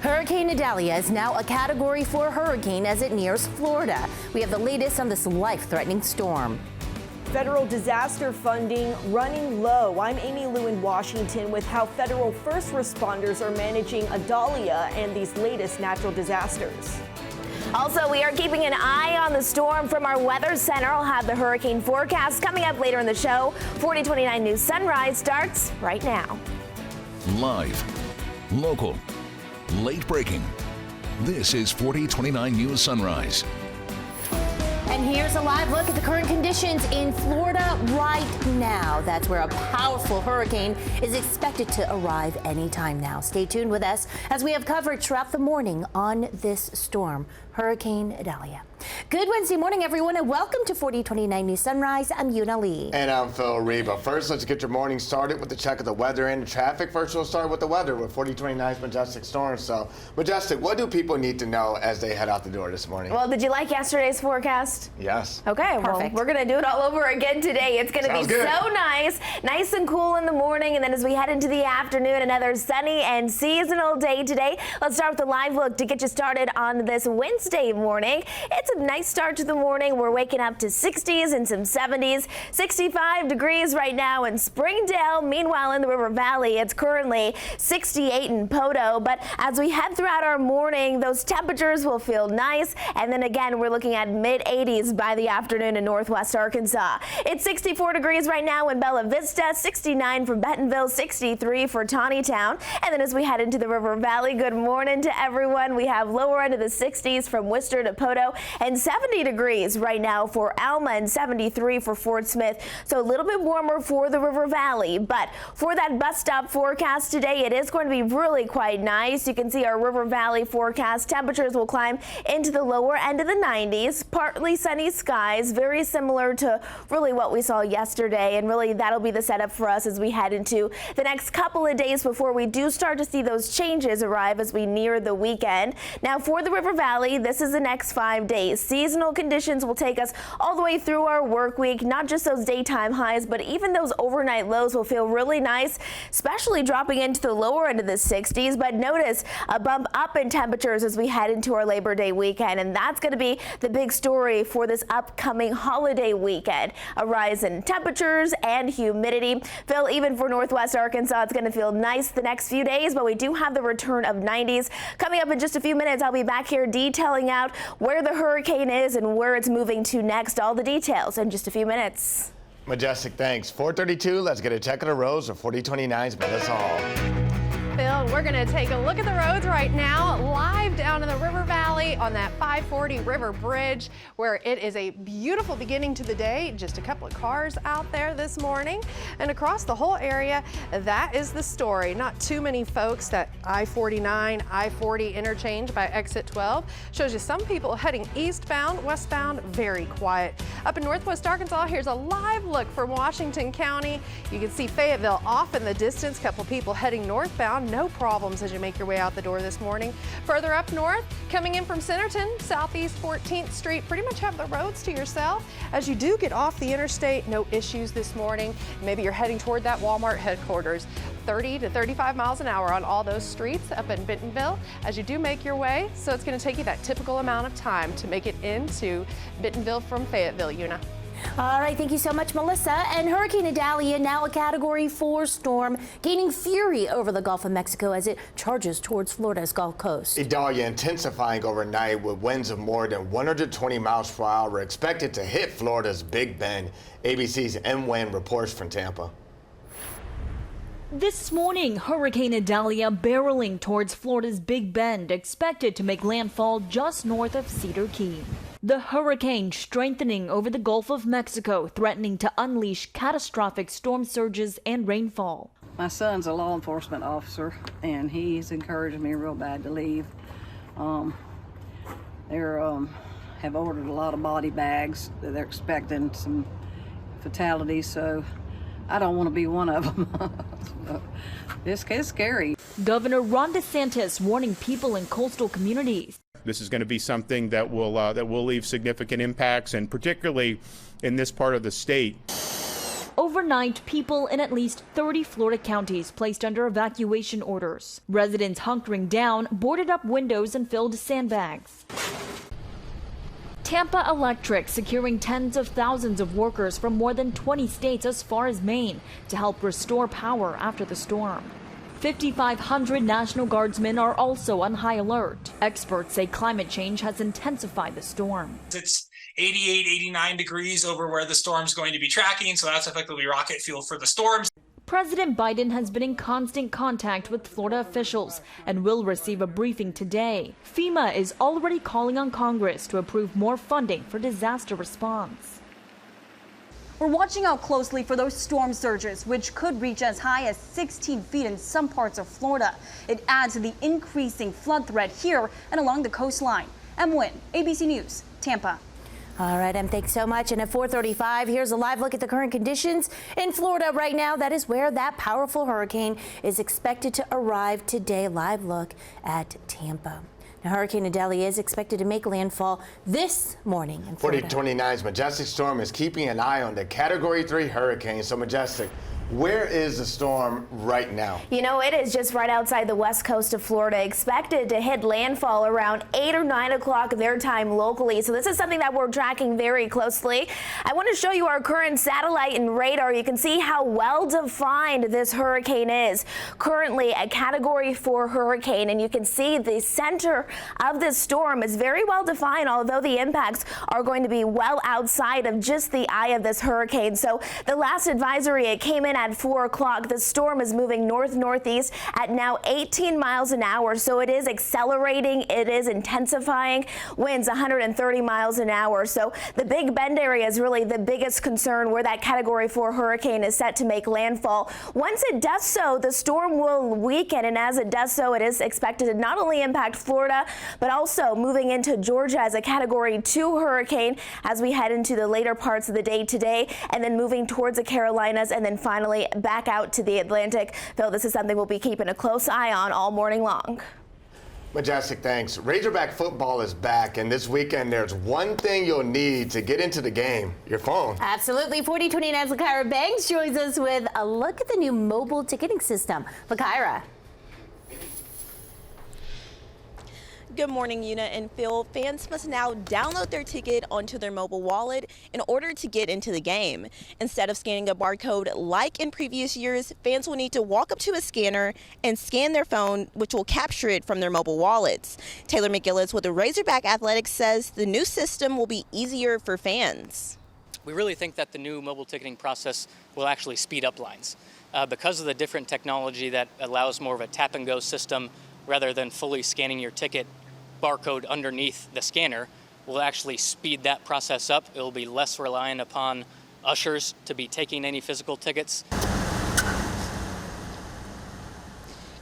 Hurricane Idalia is now a Category 4 hurricane as it nears Florida. We have the latest on this life-threatening storm. Federal disaster funding running low. I'm Amy Lou in Washington with how federal first responders are managing Idalia and these latest natural disasters. Also, we are keeping an eye on the storm from our weather center. I'll have the hurricane forecast coming up later in the show. 4029 News Sunrise starts right now. Live, local, late breaking. This is 4029 News Sunrise. And here's a live look at the current conditions in Florida right now. That's where a powerful hurricane is expected to arrive anytime now. Stay tuned with us as we have coverage throughout the morning on this storm, Hurricane Idalia. Good Wednesday morning, everyone, and welcome to 4029 News Sunrise. I'm Yuna Lee. And I'm Phil Reba. First, let's get your morning started with the check of the weather and traffic. First, we'll start with the weather with 4029's Majestic Storm. So, Majestic, what do people need to know as they head out the door this morning? Well, did you like yesterday's forecast? Yes. Okay, perfect. Well, we're going to do it all over again today. It's going to be good. so nice and cool in the morning. And then as we head into the afternoon, another sunny and seasonal day today. Let's start with the live look to get you started on this Wednesday morning. It's a nice start to the morning. We're waking up to 60s and some 70s, 65 degrees right now in Springdale. Meanwhile, in the River Valley, it's currently 68 in Poto. But as we head throughout our morning, those temperatures will feel nice. And then again, we're looking at mid-80s by the afternoon in Northwest Arkansas. It's 64 degrees right now in Bella Vista, 69 for Bentonville, 63 for Taneytown. And then as we head into the River Valley, good morning to everyone. We have lower end of the 60s from Worcester to Poto and 70 degrees right now for Alma and 73 for Fort Smith. So a little bit warmer for the River Valley. But for that bus stop forecast today, it is going to be really quite nice. You can see our River Valley forecast. Temperatures will climb into the lower end of the 90s. Partly sunny skies, very similar to really what we saw yesterday. And really that'll be the setup for us as we head into the next couple of days before we do start to see those changes arrive as we near the weekend. Now for the River Valley, this is the next 5 days. Seasonal conditions will take us all the way through our work week. Not just those daytime highs, but even those overnight lows will feel really nice, especially dropping into the lower end of the 60s. But notice a bump up in temperatures as we head into our Labor Day weekend. And that's going to be the big story for this upcoming holiday weekend. A rise in temperatures and humidity. Phil, even for Northwest Arkansas, it's going to feel nice the next few days, but we do have the return of 90s. Coming up in just a few minutes, I'll be back here detailing out where the hurricane is and where it's moving to next. All the details in just a few minutes. Majestic, thanks. 432, let's get a check of the roads with 4029's Melissa Hall. Phil, we're going to take a look at the roads right now, live down in the River Valley on that 540 River Bridge, where it is a beautiful beginning to the day. Just a couple of cars out there this morning. And across the whole area, that is the story. Not too many folks. That I-49, I-40 interchange by exit 12 shows you some people heading eastbound, westbound, very quiet. Up in Northwest Arkansas, here's a live look from Washington County. You can see Fayetteville off in the distance, couple people heading northbound. No problems as you make your way out the door this morning. Further up north, coming in from Centerton, southeast 14th Street, pretty much have the roads to yourself. As you do get off the interstate, no issues this morning. Maybe you're heading toward that Walmart headquarters. 30 to 35 miles an hour on all those streets up in Bentonville as you do make your way. So it's going to take you that typical amount of time to make it into Bentonville from Fayetteville, Una. All right, thank you so much, Melissa. And Hurricane Idalia, now a Category 4 storm, gaining fury over the Gulf of Mexico as it charges towards Florida's Gulf Coast. Idalia intensifying overnight with winds of more than 120 miles per hour expected to hit Florida's Big Bend. ABC's M. Wayne reports from Tampa. This morning, Hurricane Idalia barreling towards Florida's Big Bend, expected to make landfall just north of Cedar Key. The hurricane strengthening over the Gulf of Mexico, threatening to unleash catastrophic storm surges and rainfall. My son's a law enforcement officer, and he's encouraged me real bad to leave. They have ordered a lot of body bags. They're expecting some fatalities, so I don't want to be one of them. It's scary. Governor Ron DeSantis warning people in coastal communities. This is going to be something that will leave significant impacts, and particularly in this part of the state. Overnight, people in at least 30 Florida counties placed under evacuation orders. Residents hunkering down, boarded up windows and filled sandbags. Tampa Electric securing tens of thousands of workers from more than 20 states as far as Maine to help restore power after the storm. 5,500 National Guardsmen are also on high alert. Experts say climate change has intensified the storm. It's 88, 89 degrees over where the storm's going to be tracking, so that's effectively rocket fuel for the storms. President Biden has been in constant contact with Florida officials and will receive a briefing today. FEMA is already calling on Congress to approve more funding for disaster response. We're watching out closely for those storm surges, which could reach as high as 16 feet in some parts of Florida. It adds to the increasing flood threat here and along the coastline. Em Nguyen, ABC News, Tampa. All right, Em, thanks so much. And at 4:35, here's a live look at the current conditions in Florida right now. That is where that powerful hurricane is expected to arrive today. Live look at Tampa. Now, Hurricane Idalia is expected to make landfall this morning in Florida. 4029's Majestic Storm is keeping an eye on the Category 3 hurricane. So, Majestic, where is the storm right now? You know, it is just right outside the west coast of Florida, expected to hit landfall around 8 or 9 o'clock their time locally. So this is something that we're tracking very closely. I want to show you our current satellite and radar. You can see how well defined this hurricane is. Currently a Category 4 hurricane, and you can see the center of this storm is very well defined, although the impacts are going to be well outside of just the eye of this hurricane. So the last advisory, it came in at 4 o'clock. The storm is moving north-northeast at now 18 miles an hour. So it is accelerating. It is intensifying. Winds 130 miles an hour. So the Big Bend area is really the biggest concern where that Category 4 hurricane is set to make landfall. Once it does so, the storm will weaken. And as it does so, it is expected to not only impact Florida, but also moving into Georgia as a Category 2 hurricane as we head into the later parts of the day today, and then moving towards the Carolinas, and then finally back out to the Atlantic. Phil, this is something we'll be keeping a close eye on all morning long. Majestic, thanks. Razorback football is back, and this weekend there's one thing you'll need to get into the game: your phone. Absolutely. 4029's Lakira Banks joins us with a look at the new mobile ticketing system. Lakira. Good morning, Una and Phil. Fans must now download their ticket onto their mobile wallet in order to get into the game. Instead of scanning a barcode like in previous years, fans will need to walk up to a scanner and scan their phone, which will capture it from their mobile wallets. Taylor McGillis with the Razorback Athletics says the new system will be easier for fans. We really think that the new mobile ticketing process will actually speed up lines. Because of the different technology that allows more of a tap and go system rather than fully scanning your ticket barcode underneath the scanner, will actually speed that process up. It will be less reliant upon ushers to be taking any physical tickets.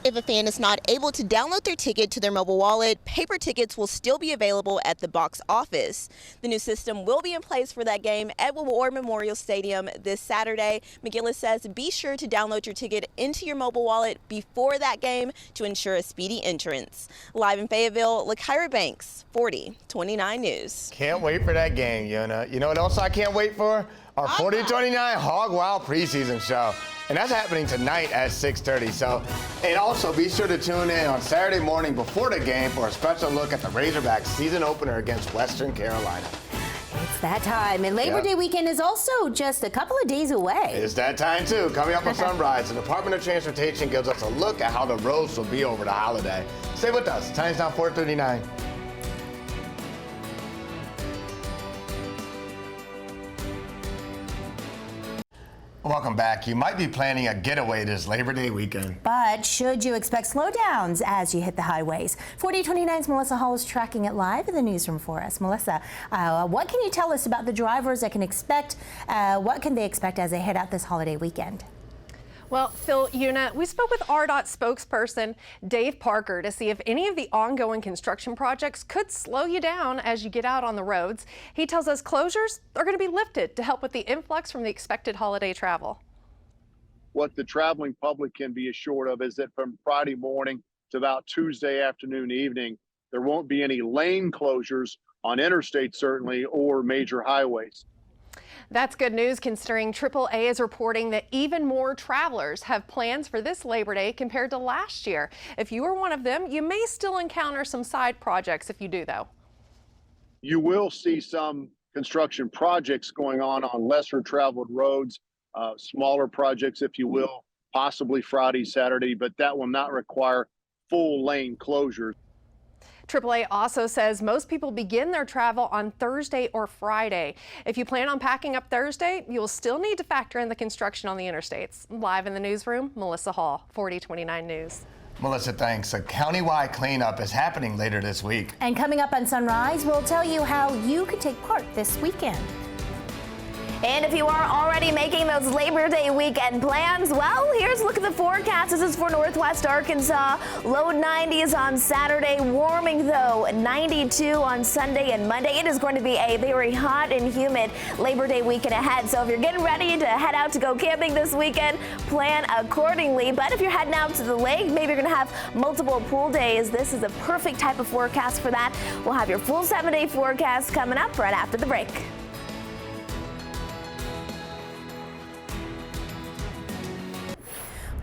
If a fan is not able to download their ticket to their mobile wallet, paper tickets will still be available at the box office. The new system will be in place for that game at War Memorial Stadium this Saturday. McGillis says be sure to download your ticket into your mobile wallet before that game to ensure a speedy entrance. Live in Fayetteville, Lakira Banks, 4029 News. Can't wait for that game, Yuna. You know what else I can't wait for? Our 4029 Hog Wild preseason show. And that's happening tonight at 6:30. So, and also be sure to tune in on Saturday morning before the game for a special look at the Razorbacks season opener against Western Carolina. It's that time. And Labor Day weekend is also just a couple of days away. It's that time, too. Coming up on Sunrise, the Department of Transportation gives us a look at how the roads will be over the holiday. Stay with us. Time's now 4:39. Welcome back. You might be planning a getaway this Labor Day weekend. But should you expect slowdowns as you hit the highways? 4029's Melissa Hall is tracking it live in the newsroom for us. Melissa, what can you tell us about the drivers that can expect, what can they expect as they head out this holiday weekend? Well, Phil, Una, we spoke with RDOT spokesperson Dave Parker to see if any of the ongoing construction projects could slow you down as you get out on the roads. He tells us closures are going to be lifted to help with the influx from the expected holiday travel. What the traveling public can be assured of is that from Friday morning to about Tuesday afternoon, evening, there won't be any lane closures on interstate, certainly, or major highways. That's good news considering AAA is reporting that even more travelers have plans for this Labor Day compared to last year. If you are one of them, you may still encounter some side projects if you do, though. You will see some construction projects going on lesser traveled roads, smaller projects, if you will, possibly Friday, Saturday, but that will not require full lane closures. AAA also says most people begin their travel on Thursday or Friday. If you plan on packing up Thursday, you will still need to factor in the construction on the interstates. Live in the newsroom, Melissa Hall, 4029 News. Melissa, thanks. A countywide cleanup is happening later this week. And coming up on Sunrise, we'll tell you how you can take part this weekend. And if you are already making those Labor Day weekend plans, well, here's a look at the forecast. This is for Northwest Arkansas. Low 90s on Saturday, warming though, 92 on Sunday and Monday. It is going to be a very hot and humid Labor Day weekend ahead. So if you're getting ready to head out to go camping this weekend, plan accordingly. But if you're heading out to the lake, maybe you're going to have multiple pool days. This is a perfect type of forecast for that. We'll have your full 7-day forecast coming up right after the break.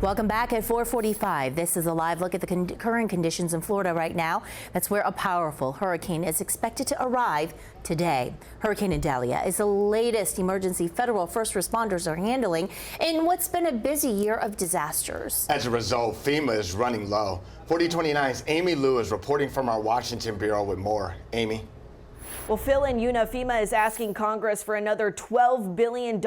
Welcome back at 4:45. This is a live look at the current conditions in Florida right now. That's where a powerful hurricane is expected to arrive today. Hurricane Idalia is the latest emergency federal first responders are handling in what's been a busy year of disasters. As a result, FEMA is running low. 4029's Amy Lou is reporting from our Washington Bureau with more. Amy. Well, Phil and Una, FEMA is asking Congress for another $12 billion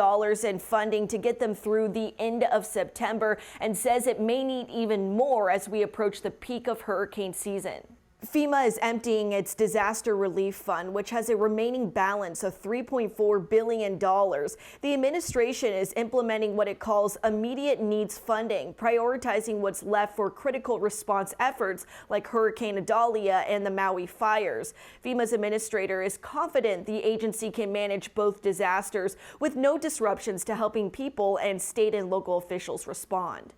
in funding to get them through the end of September and says it may need even more as we approach the peak of hurricane season. FEMA is emptying its disaster relief fund, which has a remaining balance of $3.4 billion. The administration is implementing what it calls immediate needs funding, prioritizing what's left for critical response efforts like Hurricane Idalia and the Maui fires. FEMA's administrator is confident the agency can manage both disasters with no disruptions to helping people and state and local officials respond.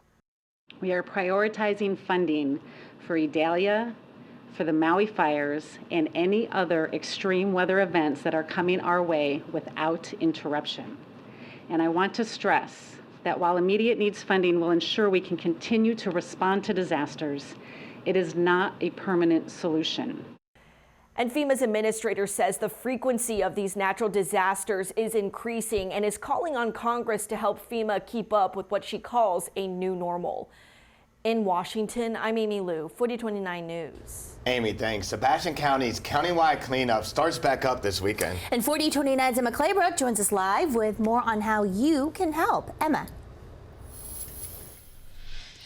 We are prioritizing funding for Idalia, for the Maui fires, and any other extreme weather events that are coming our way without interruption. And I want to stress that while immediate needs funding will ensure we can continue to respond to disasters, it is not a permanent solution. And FEMA's administrator says the frequency of these natural disasters is increasing and is calling on Congress to help FEMA keep up with what she calls a new normal. In Washington, I'm Amy Lou, 4029 News. Amy, thanks. Sebastian County's countywide cleanup starts back up this weekend. And 4029's Emma Claybrook joins us live with more on how you can help. Emma.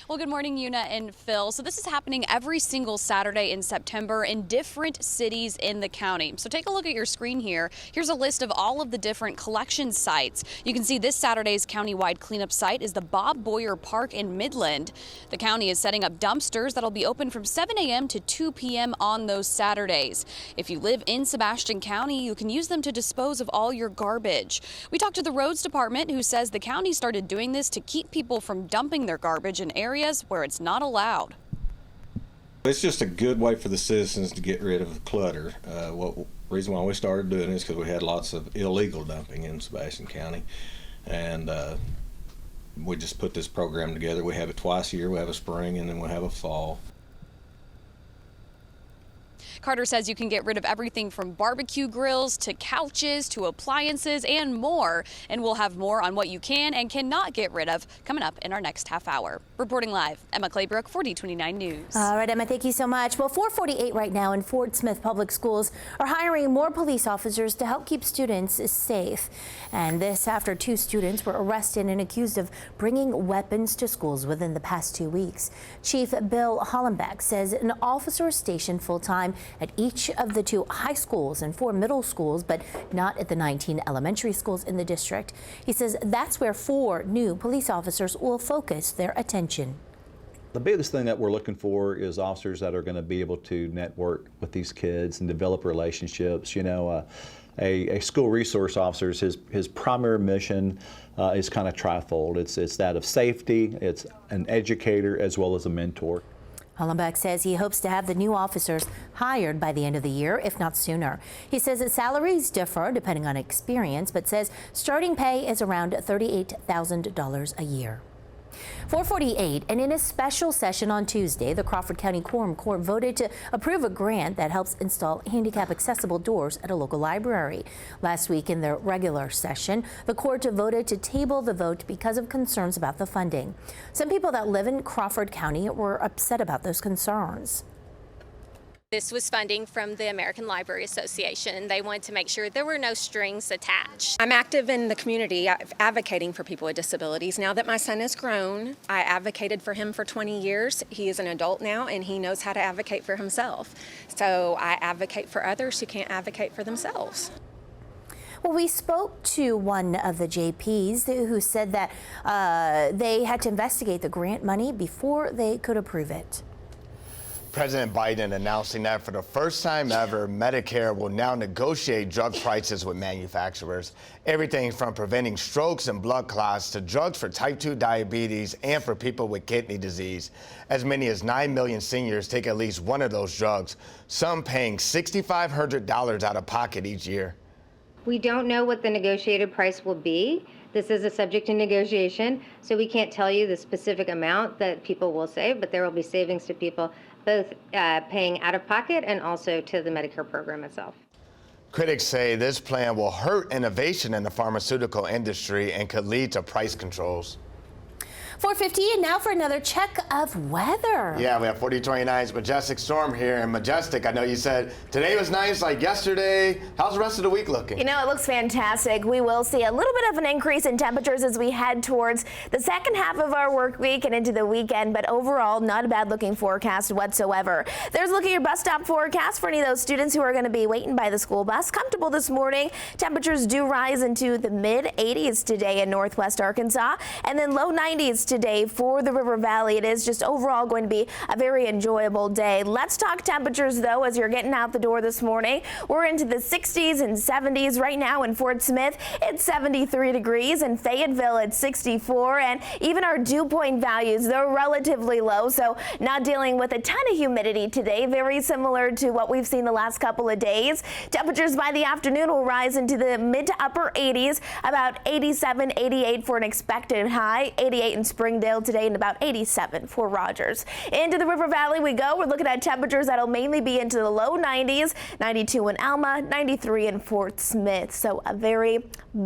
Well, good morning, Una and Phil. So this is happening every single Saturday in September in different cities in the county. So take a look at your screen here. Here's a list of all of the different collection sites. You can see this Saturday's countywide cleanup site is the Bob Boyer Park in Midland. The county is setting up dumpsters that'll be open from 7 a.m. to 2 p.m. on those Saturdays. If you live in Sebastian County, you can use them to dispose of all your garbage. We talked to the roads department, who says the county started doing this to keep people from dumping their garbage in areas where it's not allowed. It's just a good way for the citizens to get rid of clutter. Reason why we started doing it is because we had lots of illegal dumping in Sebastian County, and we just put this program together. We have it twice a year. We have a spring and then we'll have a fall. Carter says you can get rid of everything from barbecue grills to couches to appliances and more. And we'll have more on what you can and cannot get rid of coming up in our next half hour. Reporting live, Emma Claybrook, 4029 News. All right, Emma, thank you so much. Well, 448 right now in Fort Smith Public Schools are hiring more police officers to help keep students safe. And this after 2 students were arrested and accused of bringing weapons to schools within the past 2 weeks. Chief Bill Hollenbeck says an officer is stationed full-time at each of the 2 high schools and 4 middle schools, but not at the 19 elementary schools in the district. He says that's where 4 new police officers will focus their attention. The biggest thing that we're looking for is officers that are going to be able to network with these kids and develop relationships. You know, a school resource officer, his primary mission is kind of trifold. It's that of safety, it's an educator, as well as a mentor. Hollenbeck says he hopes to have the new officers hired by the end of the year, if not sooner. He says that salaries differ depending on experience, but says starting pay is around $38,000 a year. 4:48, and in a special session on Tuesday, the Crawford County Quorum Court voted to approve a grant that helps install handicap-accessible doors at a local library. Last week in the regular session, the court voted to table the vote because of concerns about the funding. Some people that live in Crawford County were upset about those concerns. This was funding from the American Library Association. They wanted to make sure there were no strings attached. I'm active in the community advocating for people with disabilities. Now that my son is grown, I advocated for him for 20 years. He is an adult now and he knows how to advocate for himself. So I advocate for others who can't advocate for themselves. Well, we spoke to one of the JPs who said that they had to investigate the grant money before they could approve it. President Biden announcing that for the first time ever, Medicare will now negotiate drug prices with manufacturers. Everything from preventing strokes and blood clots to drugs for type 2 diabetes and for people with kidney disease. As many as 9 million seniors take at least one of those drugs, some paying $6,500 out of pocket each year. We don't know what the negotiated price will be. This is a subject to negotiation, so we can't tell you the specific amount that people will save, but there will be savings to people both paying out of pocket and also to the Medicare program itself. Critics say this plan will hurt innovation in the pharmaceutical industry and could lead to price controls. 4:50, and now for another check of weather. Yeah, we have 4029's Majestic Storm here in Majestic. I know you said today was nice like yesterday. How's the rest of the week looking? You know, it looks fantastic. We will see a little bit of an increase in temperatures as we head towards the second half of our work week and into the weekend, but overall, not a bad looking forecast whatsoever. There's a look at your bus stop forecast for any of those students who are going to be waiting by the school bus. Comfortable this morning. Temperatures do rise into the mid 80s today in Northwest Arkansas, and then low 90s today for the River Valley. It is just overall going to be a very enjoyable day. Let's talk temperatures though as you're getting out the door this morning. We're into the 60s and 70s right now in Fort Smith. It's 73 degrees, in Fayetteville it's 64, and even our dew point values, they're relatively low, so not dealing with a ton of humidity today. Very similar to what we've seen the last couple of days. Temperatures by the afternoon will rise into the mid to upper 80s, about 87, 88 for an expected high, 88 in Springdale today, and about 87 for Rogers. Into the River Valley we go. We're looking at temperatures that'll mainly be into the low 90s, 92 in Alma, 93 in Fort Smith. So a very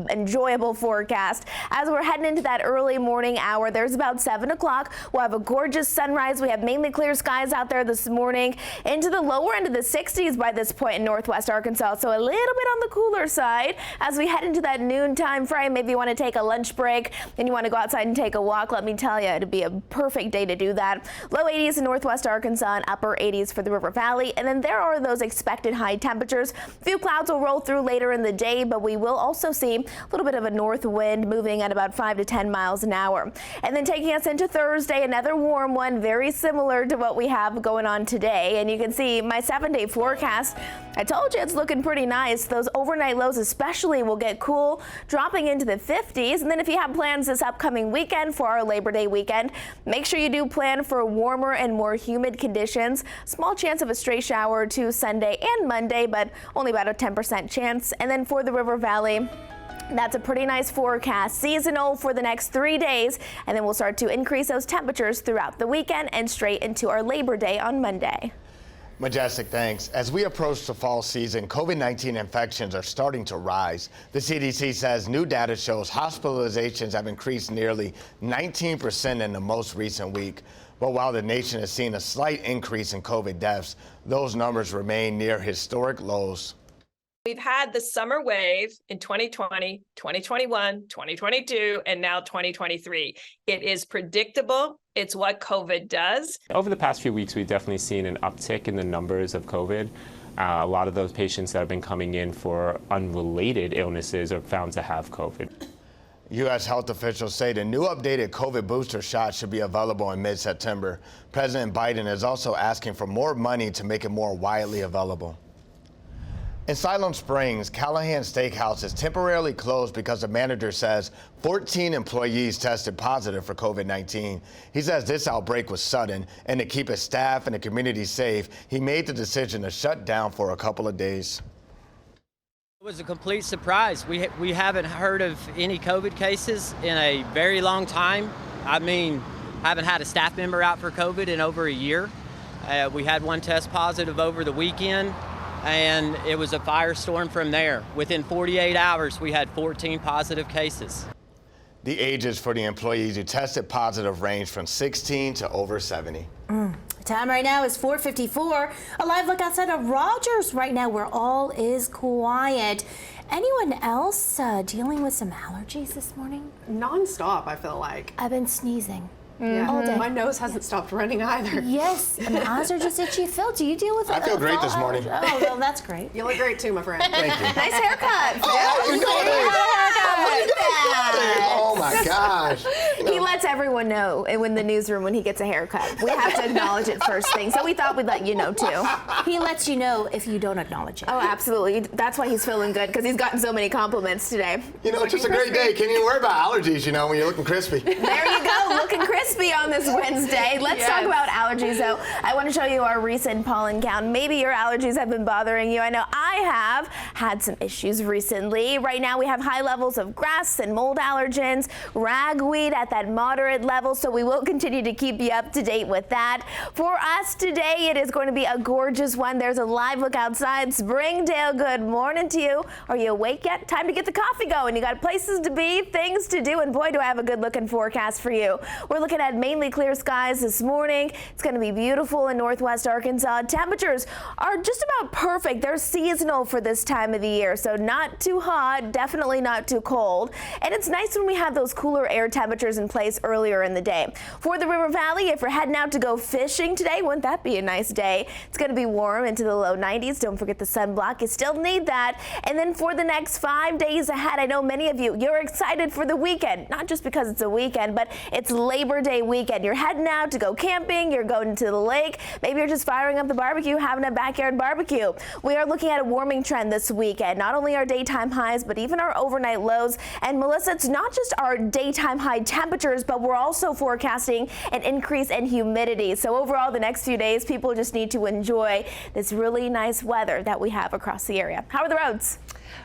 enjoyable forecast. As we're heading into that early morning hour, there's about 7 o'clock. We'll have a gorgeous sunrise. We have mainly clear skies out there this morning. Into the lower end of the 60s by this point in Northwest Arkansas. So a little bit on the cooler side as we head into that noon time frame. Maybe you want to take a lunch break and you want to go outside and take a walk. Let me tell you, it'd be a perfect day to do that. Low 80s in Northwest Arkansas and upper 80s for the River Valley. And then there are those expected high temperatures. A few clouds will roll through later in the day, but we will also see a little bit of a north wind moving at about 5 to 10 miles an hour. And then taking us into Thursday, another warm one, very similar to what we have going on today. And you can see my 7-day forecast. I told you it's looking pretty nice. Those overnight lows especially will get cool, dropping into the 50s. And then if you have plans this upcoming weekend for our Labor Day weekend, make sure you do plan for warmer and more humid conditions. Small chance of a stray shower or two Sunday and Monday, but only about a 10% chance. And then for the River Valley, that's a pretty nice forecast, seasonal for the next 3 days, and then we'll start to increase those temperatures throughout the weekend and straight into our Labor Day on Monday. Majestic, thanks. As we approach the fall season, COVID-19 infections are starting to rise. The CDC says new data shows hospitalizations have increased nearly 19% in the most recent week. But while the nation has seen a slight increase in COVID deaths, those numbers remain near historic lows. We've had the summer wave in 2020, 2021, 2022, and now 2023. It is predictable. It's what COVID does. Over the past few weeks, we've definitely seen an uptick in the numbers of COVID. A lot of those patients that have been coming in for unrelated illnesses are found to have COVID. U.S. health officials say the new updated COVID booster shot should be available in mid-September. President Biden is also asking for more money to make it more widely available. In Siloam Springs, Callahan Steakhouse is temporarily closed because the manager says 14 employees tested positive for COVID-19. He says this outbreak was sudden, and to keep his staff and the community safe, he made the decision to shut down for a couple of days. It was a complete surprise. We haven't heard of any COVID cases in a very long time. I mean, haven't had a staff member out for COVID in over a year. We had one test positive over the weekend, and it was a firestorm from there. Within 48 hours, we had 14 positive cases. The ages for the employees who tested positive range from 16 to over 70. Time right now is 4:54. A live look outside of Rogers right now where all is quiet. Anyone else dealing with some allergies this morning? Non-stop, I feel like. I've been sneezing. Yeah. All day. My nose hasn't stopped running either. Yes, and my eyes are just itchy. Phil, do you deal with I feel great this morning. Oh, well, that's great. You look great too, my friend. Thank you. Nice haircut. Oh, you got it. Oh my gosh. He lets everyone know when the newsroom when he gets a haircut. We have to acknowledge it first thing, so we thought we'd let you know too. He lets you know if you don't acknowledge it. Oh, absolutely. That's why he's feeling good, because he's gotten so many compliments today. You know, it's just a great day. Can't even worry about allergies, you know, when you're looking crispy. There you go, looking crispy on this Wednesday. Let's talk about allergies, though. I want to show you our recent pollen count. Maybe your allergies have been bothering you. I know I have had some issues recently. Right now, we have high levels of grass and mold allergens, ragweed at that moderate level, so we will continue to keep you up to date with that. For us today, it is going to be a gorgeous one. There's a live look outside. Springdale, good morning to you. Are you awake yet? Time to get the coffee going. You got places to be, things to do, and boy, do I have a good looking forecast for you. We're looking at mainly clear skies this morning. It's going to be beautiful in northwest Arkansas. Temperatures are just about perfect. They're seasonal for this time of the year, so not too hot, definitely not too cold. And it's nice when we have those cooler air temperatures in place earlier in the day. For the River Valley, if you're heading out to go fishing today, wouldn't that be a nice day? It's going to be warm into the low 90s. Don't forget the sunblock. You still need that. And then for the next 5 days ahead, I know many of you're excited for the weekend, not just because it's a weekend, but it's Labor Day weekend. You're heading out to go camping, you're going to the lake, maybe you're just firing up the barbecue, having a backyard barbecue. We are looking at a warming trend this weekend, not only our daytime highs, but even our overnight lows. And Melissa, it's not just our daytime high temperatures, but we're also forecasting an increase in humidity. So overall, the next few days, people just need to enjoy this really nice weather that we have across the area. How are the roads?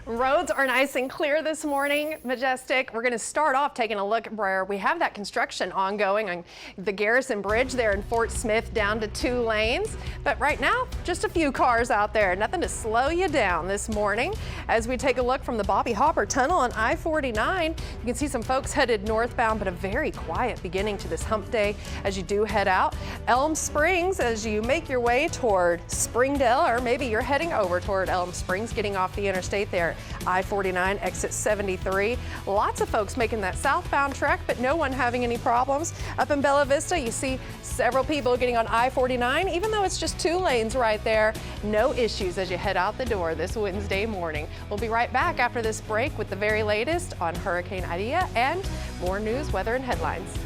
Roads are nice and clear this morning, Majestic. We're going to start off taking a look where we have that construction ongoing on the Garrison Bridge there in Fort Smith, down to 2 lanes. But right now, just a few cars out there. Nothing to slow you down this morning. As we take a look from the Bobby Hopper Tunnel on I-49, you can see some folks headed northbound, but a very quiet beginning to this hump day as you do head out. Elm Springs, as you make your way toward Springdale, or maybe you're heading over toward Elm Springs, getting off the interstate there. I-49, exit 73. Lots of folks making that southbound trek, but no one having any problems. Up in Bella Vista, you see several people getting on I-49, even though it's just 2 lanes right there. No issues as you head out the door this Wednesday morning. We'll be right back after this break with the very latest on Hurricane Idea and more news, weather, and headlines.